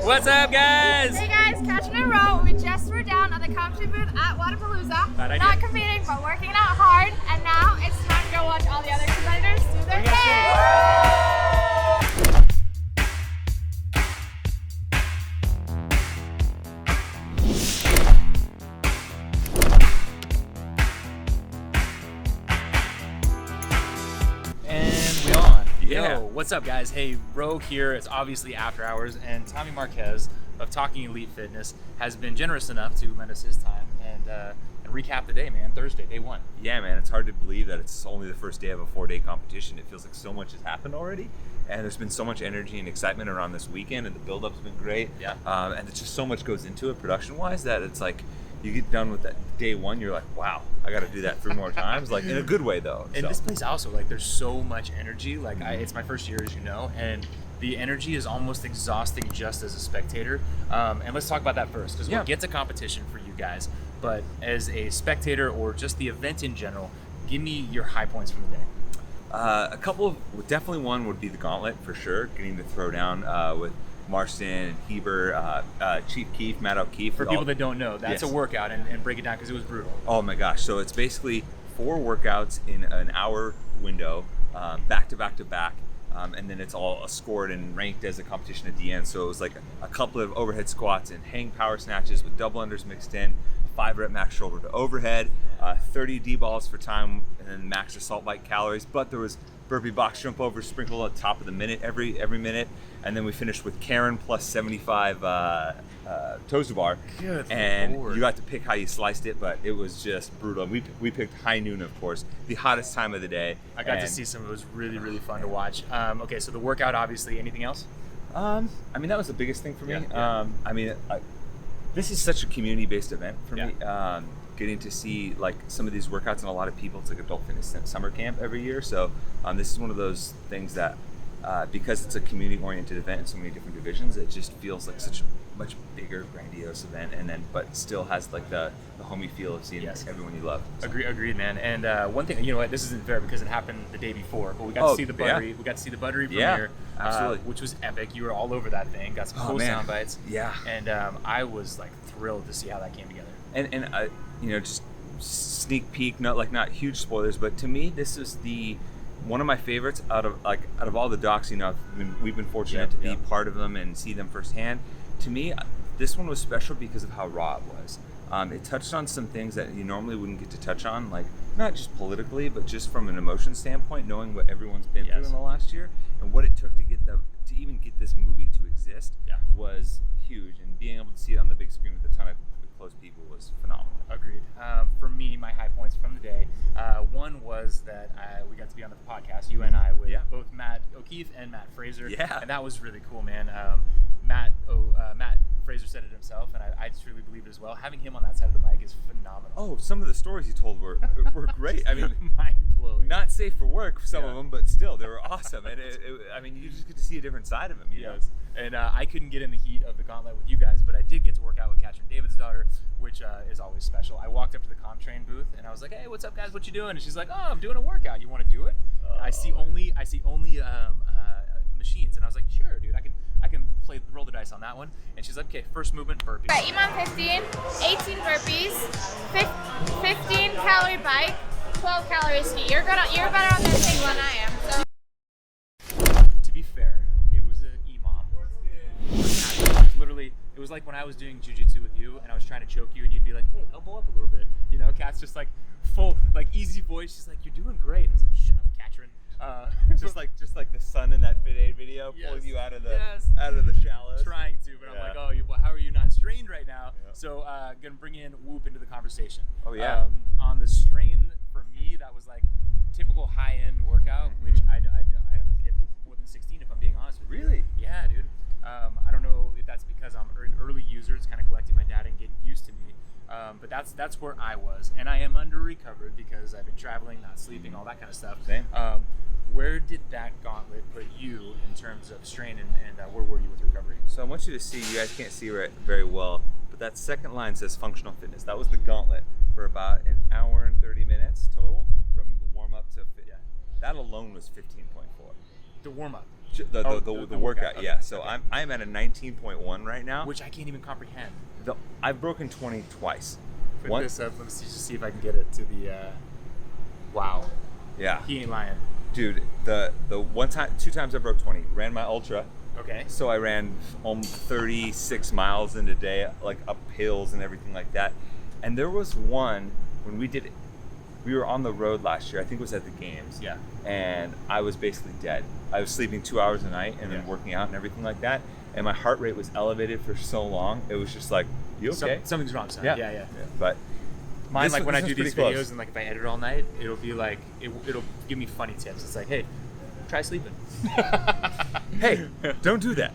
What's up, guys? Hey guys, catch me in a row. We just were down at the commentary booth at Wodapalooza. Not competing, but working out hard. And now it's time to go watch all the other competitors do their thing. Yo, what's up, guys? Hey, Rogue here. It's obviously after hours, and Tommy Marquez of Talking Elite Fitness has been generous enough to lend us his time and recap the day, man. Thursday, day one. Yeah, man, it's hard to believe that it's only the first day of a 4-day competition. It feels like so much has happened already, and there's been so much energy and excitement around this weekend, and the build-up's been great. Yeah. And it's just so much goes into it production-wise that it's like, you get done with that day one, you're like, wow, I got to do that 3 more times, like in a good way though. And this place also, like, there's so much energy. Like, it's my first year, as you know, and the energy is almost exhausting just as a spectator. And let's talk about that first, because we'll get to competition for you guys. But as a spectator or just the event in general, give me your high points from the day. A couple of, definitely one would be the gauntlet for sure, getting to throw down with Marston and Heber, Chief Keef, Matt O'Keefe. For people that don't know, that's a workout, and break it down because it was brutal. Oh my gosh, so it's basically 4 workouts in an hour window, back to back to back, and then it's all scored and ranked as a competition at the end. So it was like a couple of overhead squats and hang power snatches with double unders mixed in, 5-rep max shoulder to overhead, 30 D-balls for time, and then max assault bike calories, but there was burpee box jump over sprinkled on top of the minute every minute, and then we finished with Karen plus 75 toes to bar. Good and Lord. You got to pick how you sliced it, but it was just brutal. We picked high noon, of course, the hottest time of the day. I got to see some of it. Was really fun to watch. Okay, so the workout, obviously. Anything else? I mean, that was the biggest thing for me. Yeah. I mean, this is such a community-based event for me. Getting to see like some of these workouts, and a lot of people, it's like adult fitness summer camp every year. So this is one of those things that because it's a community-oriented event in so many different divisions, it just feels like such a much bigger, grandiose event, and then but still has like the homey feel of seeing everyone you love. So. Agreed, man. And one thing, you know what, this isn't fair because it happened the day before, but we got to see the Buttery. We got to see the Buttery premiere, absolutely, which was epic. You were all over that thing. Got some cool sound bites. Yeah. And I was like thrilled to see how that came together. And you know, just sneak peek, not huge spoilers, but to me, this is one of my favorites out of all the docs. You know, we've been fortunate to be part of them and see them firsthand. To me, this one was special because of how raw it was. It touched on some things that you normally wouldn't get to touch on, like not just politically, but just from an emotion standpoint, knowing what everyone's been through in the last year and what it took to even get this movie to exist was huge. And being able to see it on the big screen with a ton of close people was phenomenal. Agreed. For me, my high points from the day, one was that we got to be on the podcast, you and I, with both Matt O'Keefe and Matt Fraser. Yeah. And that was really cool, man. Matt Fraser said it himself, and I truly believe it as well. Having him on that side of the mic is phenomenal. Oh, some of the stories he told were great. I mean, mind-blowing. Not safe for work, some of them, but still, they were awesome. And I mean, you just get to see a different side of him. You know? And I couldn't get in the heat of the gauntlet with you guys, but I did get to work out with Catherine David's daughter, which is always special. I walked up to the ComTrain booth, and I was like, "Hey, what's up, guys? What you doing?" And she's like, "Oh, I'm doing a workout. You want to do it?" I see only machines, and I was like, "Sure, dude. I can roll the dice on that one." And she's like, "Okay, first movement, burpees." Right, EMOM 15, 18 burpees, 15 calorie bike, 12 calories ski. You're better on this thing than I am. So. To be fair, it was an EMOM. It was like when I was doing jiu-jitsu with you, and I was trying to choke you, and you'd be like, "Hey, elbow up a little bit." You know, Kat's just like full, like easy voice. She's like, "You're doing great." And I was like, "Shut up, Katrin." just like the sun in that Fitaid video pulling you out of the shallows. Trying to, but I'm like, "Oh, how are you not strained right now?" Yeah. So gonna bring in Whoop into the conversation. Oh yeah. On the strain for me, that was like typical high-end workout, which I haven't hit more than 16 if I'm being honest with you. Really? Yeah, dude. I don't know if that's because I'm an early user, it's kind of collecting my data and getting used to me. But that's where I was, and I am under recovered because I've been traveling, not sleeping, all that kind of stuff. Same. Where did that gauntlet put you in terms of strain, and where were you with recovery? So I want you to see, you guys can't see it very well, but that second line says functional fitness. That was the gauntlet for about an hour and 30 minutes total from the warm up to fit. Yeah. That alone was 15.4. The warm up. The workout, yeah. So okay. I'm at a 19.1 right now, which I can't even comprehend. I've broken 20 twice. Put this up. Let me see if I can get it to the. Wow. Yeah. He ain't lying. Dude, the 2 times I broke 20. Ran my ultra. Okay. So I ran 36 miles in a day, like up hills and everything like that. And there was one when we did it. We were on the road last year. I think it was at the games. Yeah. And I was basically dead. I was sleeping 2 hours a night and then working out and everything like that. And my heart rate was elevated for so long. It was just like, you okay? Something's wrong, son. Yeah. But mine, like when I do these videos and like if I edit all night, it'll be like it'll give me funny tips. It's like, hey, try sleeping. Hey, don't do that.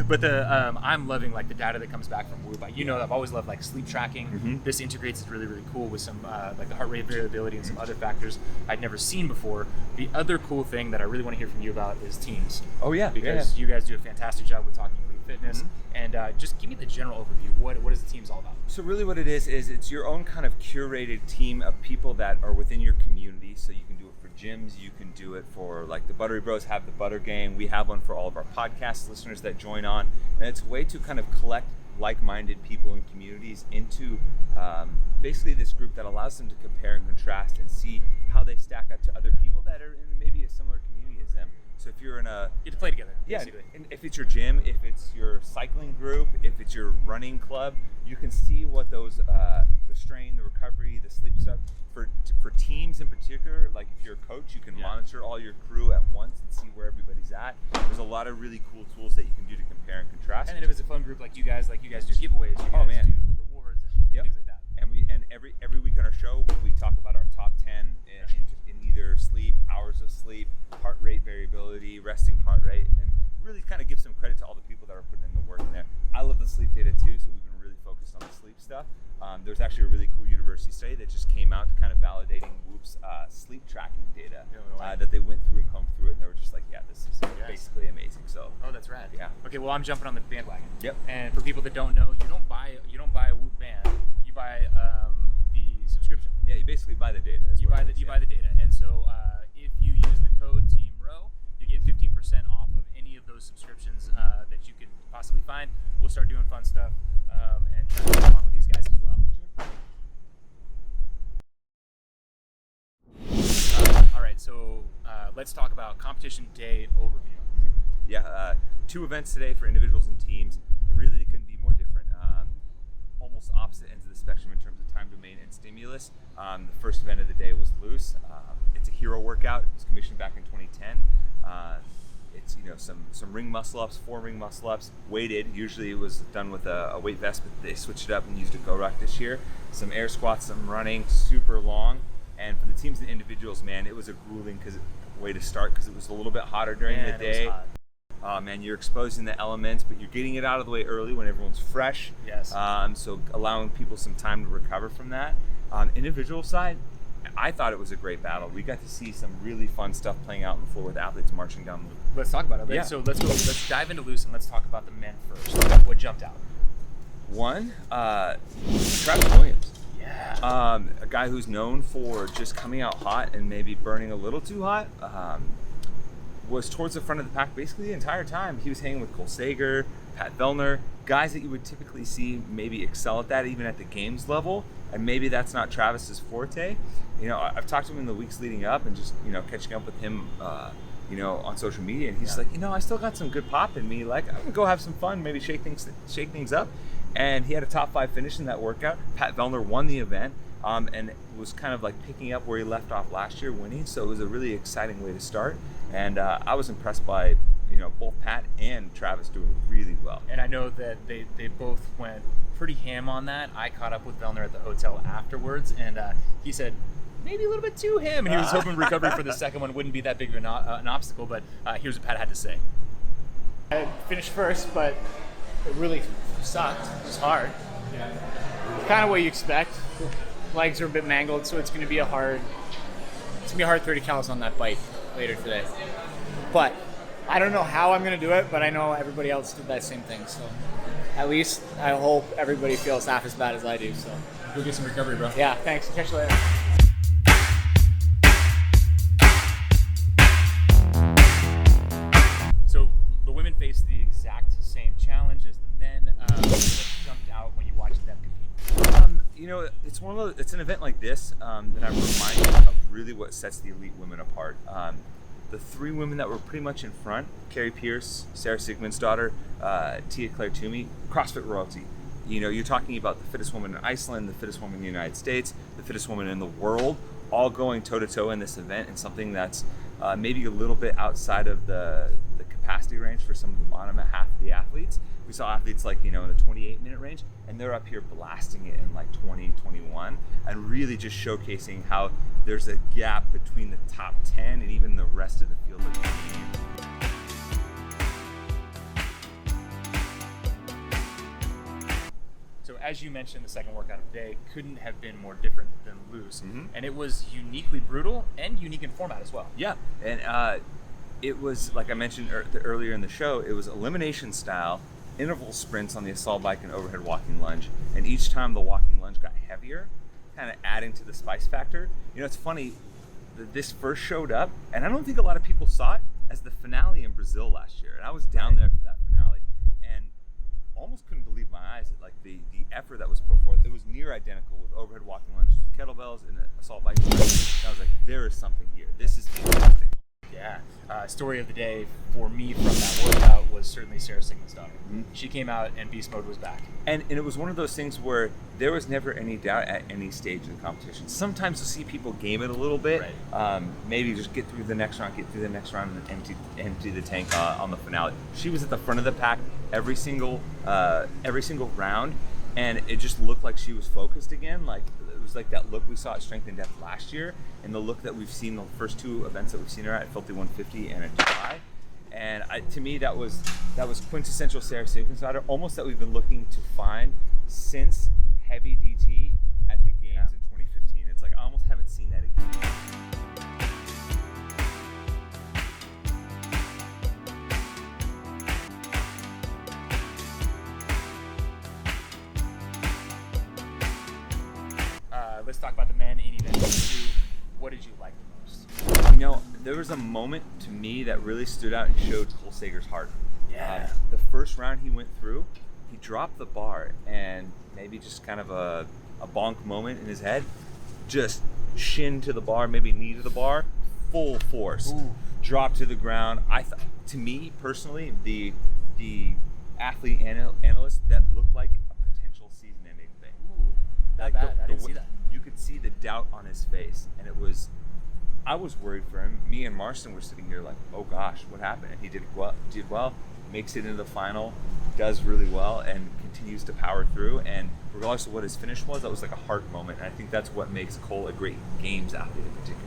But I'm loving like the data that comes back from Whoop. You know, I've always loved like sleep tracking. Mm-hmm. This integrates is really, really cool with some like the heart rate variability and some other factors I'd never seen before. The other cool thing that I really want to hear from you about is teams. Oh yeah, because you guys do a fantastic job with talking elite fitness. Mm-hmm. And just give me the general overview. What is the team's all about? So really what it is it's your own kind of curated team of people that are within your community. So you can do it for gyms, you can do it for like the Buttery Bros have the Butter Gang. We have one for all of our podcast listeners that join on. And it's a way to kind of collect like-minded people and communities into basically this group that allows them to compare and contrast and see how they stack up to other people that are in maybe a similar community as them. So if you're in a... You get to play together. Yeah, basically. And if it's your gym, if it's your cycling group, if it's your running club, you can see what those, the strain, the recovery, the sleep stuff, for teams in particular, like if you're a coach, you can monitor all your crew at once and see where everybody's at. There's a lot of really cool tools that you can do to compare and contrast. And then if it's a fun group like you guys do giveaways, you guys do rewards and things like that. And every week on our show, we talk about our top 10 in either sleep, hours of sleep, heart rate variability, resting heart rate, and really kind of give some credit to all the people that are putting in the work in there. I love the sleep data too, so we've been really focused on the sleep stuff. There's actually a really cool university study that just came out kind of validating Whoop's sleep tracking data that they went through and combed through it, and they were just like, yeah, this is basically amazing. So that's rad. Yeah. Okay, well I'm jumping on the bandwagon. Yep. And for people that don't know, you don't buy a Whoop band. You buy the subscription. Yeah, you basically buy the data. You buy the data, and so if you use the code TEAMROW, you get 15% off of any of those subscriptions that you could possibly find. We'll start doing fun stuff and try to go along with these guys as well. All right, so let's talk about competition day overview. Mm-hmm. Yeah, 2 events today for individuals and teams. They couldn't be more different. Almost opposite ends of the spectrum in terms of time domain and stimulus. The first event of the day was Luce. It's a hero workout. It was commissioned back in 2010. It's some ring muscle ups, 4 ring muscle ups, weighted. Usually it was done with a weight vest, but they switched it up and used a Go Rock this year. Some air squats, some running, super long. And for the teams and individuals, man, it was a grueling way to start because it was a little bit hotter during the day. It was hot. Man, you're exposing the elements, but you're getting it out of the way early when everyone's fresh. Yes. So allowing people some time to recover from that. On the individual side, I thought it was a great battle. We got to see some really fun stuff playing out on the floor with athletes marching down the loop. Let's talk about it. Yeah. So let's dive into Luce and let's talk about the men first. What jumped out? One, Travis Williams. Yeah. A guy who's known for just coming out hot and maybe burning a little too hot. Was towards the front of the pack basically the entire time. He was hanging with Cole Sager, Pat Vellner, guys that you would typically see maybe excel at that even at the games level, and maybe that's not Travis's forte. I've talked to him in the weeks leading up and just catching up with him on social media, and he's like, I still got some good pop in me, like I'm gonna go have some fun, maybe shake things up. And he had a top 5 finish in that workout. Pat Vellner won the event and was kind of like picking up where he left off last year, winning, so it was a really exciting way to start. And I was impressed by both Pat and Travis doing really well. And I know that they both went pretty ham on that. I caught up with Vellner at the hotel afterwards, and he said maybe a little bit too ham, and he was hoping recovery for the second one wouldn't be that big of an obstacle. But here's what Pat had to say. I finished first, but it really sucked. It was hard. Yeah. Kind of what you expect. Legs are a bit mangled, so it's going to be a hard 30 cals on that bike later today. But I don't know how I'm going to do it, but I know everybody else did that same thing. So at least I hope everybody feels half as bad as I do. So go get some recovery, bro. Yeah, thanks. Catch you later. So it's it's an event like this that I'm reminded of really what sets the elite women apart. The 3 women that were pretty much in front, Carrie Pierce, Sarah Sigmund's daughter, Tia Claire Toomey, CrossFit royalty. You're talking about the fittest woman in Iceland, the fittest woman in the United States, the fittest woman in the world, all going toe-to-toe in this event, and something that's maybe a little bit outside of the capacity range for some of the bottom half of the athletes. We saw athletes like, in the 28-minute range, and they're up here blasting it in like 20, 21, and really just showcasing how there's a gap between the top 10 and even the rest of the field of the game. So as you mentioned, the second workout of the day couldn't have been more different than Luce, and it was uniquely brutal and unique in format as well. Yeah, and it was, like I mentioned earlier in the show, it was elimination style, interval sprints on the assault bike and overhead walking lunge, and each time the walking lunge got heavier, kind of adding to the spice factor. It's funny, this first showed up, and I don't think a lot of people saw it, as the finale in Brazil last year, and I was down there for that finale, and almost couldn't believe my eyes at like the effort that was put forth. It was near identical with overhead walking lunges, kettlebells, and assault bike. And I was like, there is something here. This is fantastic. Yeah. Story of the day for me from that workout was certainly Sarah Sigmund's daughter. She came out and beast mode was back. And it was one of those things where there was never any doubt at any stage in the competition. Sometimes you'll see people game it a little bit. Right. Maybe just get through the next round, and empty the tank on the finale. She was at the front of the pack every single round, and it just looked like she was focused again. Like it was like that look we saw at Strength in Depth last year, and the look that we've seen the first 2 events that we've seen her at Filthy 150 and at Dubai. And to me, that was quintessential Sarah Sigmund's daughter, almost that we've been looking to find since heavy DT at the games in 2015. It's like I almost haven't seen that again. Let's talk about the men in event 2. What did you like the most? There was a moment to me that really stood out and showed Cole Sager's heart. Yeah. The first round he went through, he dropped the bar, and maybe just kind of a bonk moment in his head, just shin to the bar, maybe knee to the bar, full force. Ooh. Drop to the ground. To me personally, the athlete analyst that looked like a potential season-ending thing. Ooh, that bad. I didn't see that. You could see the doubt on his face, and I was worried for him. Me and Marston were sitting here like, oh gosh, what happened? And he did well, makes it into the final, does really well, and continues to power through. And regardless of what his finish was, that was like a heart moment. And I think that's what makes Cole a great games athlete in particular.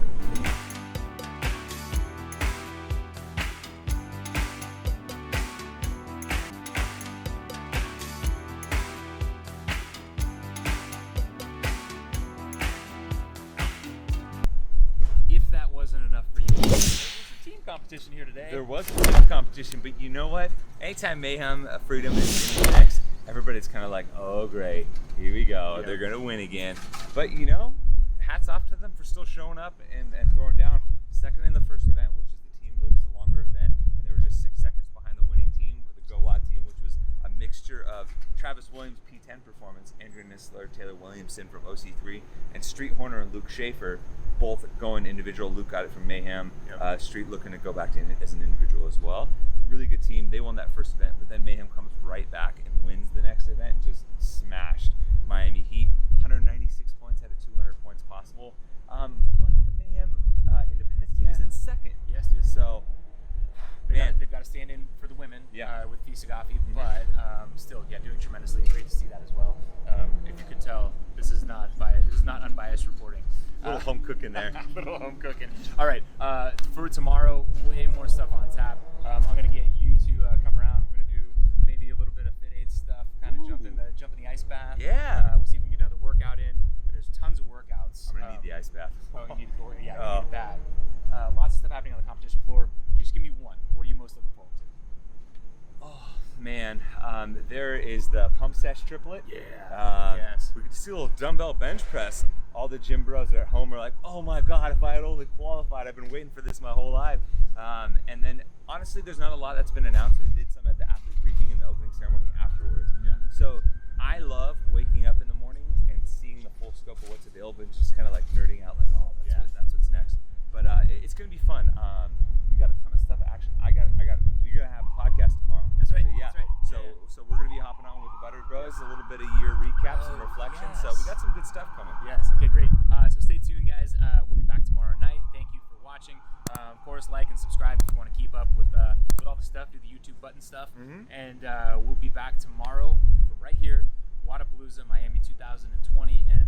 Competition here today. There was a team competition, but you know what? Anytime Mayhem, Freedom is in the next, everybody's kind of like, oh great, here we go, they're gonna win again. But hats off to them for still showing up and throwing down. Second in the first event, which is the Team Luce, the longer event, and they were just 6 seconds behind the winning team, the WOD team, which was a mixture of Travis Williams' P10 performance, Andrew Nisler, Taylor Williamson from OC3, and Street Horner and Luke Schaefer, both going individual. Luke got it from Mayhem. Street looking to go back to as an individual as well. Really good team. They won that first event, but then Mayhem comes right back and wins the next event and just smashed Miami Heat. 196 points out of 200 points possible. But the Mayhem Independence team is in second. Yes, dude. So, they've got to stand in for the women with Fisa Gaffi, but still, doing tremendously. Great to see that as well. If you could tell, this is not unbiased reporting. Little home cooking there. Little home cooking. All right, for tomorrow, way more stuff on tap. I'm going to get you to come around. We're going to do maybe a little bit of Fitaid stuff, kind of jump in the ice bath. Yeah. We'll see if we can get another workout in. There's tons of workouts. I'm going to need the ice bath. Oh, you need to you need it bad. Lots of stuff happening on the competition floor. Just give me one. What are you most looking forward to? Oh, man. There is the pump sesh triplet. Yeah. Yes. We could see a little dumbbell bench press. All the gym bros at home are like, oh my God, if I had only qualified, I've been waiting for this my whole life. And then honestly, there's not a lot that's been announced. We did some at the athlete briefing and the opening ceremony afterwards. Yeah. So I love waking up in the morning and seeing the videos, a little bit of year recaps and reflections. So we got some good stuff coming. Yes. Okay, great. So stay tuned, guys. We'll be back tomorrow night. Thank you for watching. Of course, like and subscribe if you want to keep up with all the stuff. Do the YouTube button stuff. And we'll be back tomorrow right here, Wodapalooza, Miami 2020. And